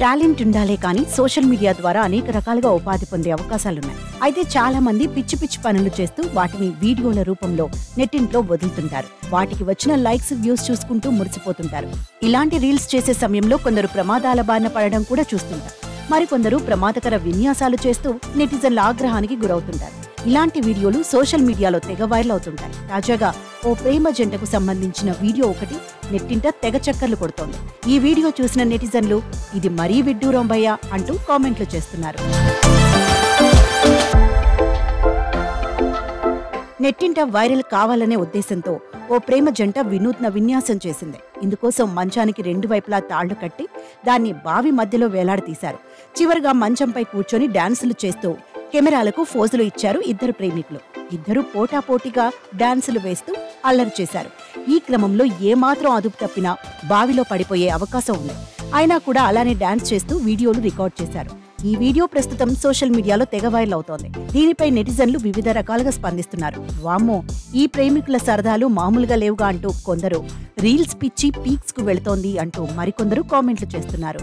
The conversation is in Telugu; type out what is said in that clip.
టాలెంట్ ఉండాలే కానీ సోషల్ మీడియా ద్వారా అనేక రకాలుగా ఉపాధి పొందే అవకాశాలున్నాయి. అయితే చాలా మంది పిచ్చి పిచ్చి పనులు చేస్తూ వాటిని వీడియోల రూపంలో నెట్టింట్లో వదులుతుంటారు. వాటికి వచ్చిన లైక్స్, వ్యూస్ చూసుకుంటూ మురిసిపోతుంటారు. ఇలాంటి రీల్స్ చేసే సమయంలో కొందరు ప్రమాదాల బారిన పడడం కూడా చూస్తుంటారు. మరికొందరు ప్రమాదకర విన్యాసాలు చేస్తూ నెటిజన్ల ఆగ్రహానికి గురవుతుంటారు. ఇలాంటి వీడియోలు సోషల్ మీడియాలో తెగ వైరల్ అవుతుంటాయి. తాజాగా ఓ ప్రేమ జంటకు సంబంధించిన వీడియో ఒకటి నెట్టింట తెగ చక్కర్లు కొడుతోంది. ఈ వీడియో చూసిన నెటిజన్లు ఇది మరీ విడ్డూరం భయ్యా అంటూ కామెంట్లు చేస్తున్నారు. నెట్టింట వైరల్ కావాలనే ఉద్దేశంతో ఓ ప్రేమ జంట వినూత్న విన్యాసం చేసింది. ఇందుకోసం మంచానికి రెండు వైపులా తాళ్లు కట్టి దాన్ని బావి మధ్యలో వేలాడదీశారు. చివరిగా మంచంపై కూర్చొని డాన్సులు చేస్తూ కెమెరాలకు ఫోజులు ఇచ్చారు ఇద్దరు ప్రేమికులు. ఇద్దరు పోటాపోటీగా డాన్సులు వేస్తూ అల్లరి చేశారు. ఈ క్రమంలో ఏమాత్రం అదుపు తప్పినా బావిలో పడిపోయే అవకాశం ఉంది. అయినా కూడా అలానే డాన్స్ చేస్తూ వీడియోలు రికార్డ్ చేశారు. ఈ వీడియో ప్రస్తుతం సోషల్ మీడియాలో తెగ వైరల్ అవుతోంది. దీనిపై నెటిజన్లు వివిధ రకాలుగా స్పందిస్తున్నారు. వామ్మో, ఈ ప్రేమికుల సరదాలు మామూలుగా లేవుగా అంటూ కొందరు, రీల్స్ పిచ్చి పీక్స్ కు వెళుతోంది అంటూ మరికొందరు కామెంట్లు చేస్తున్నారు.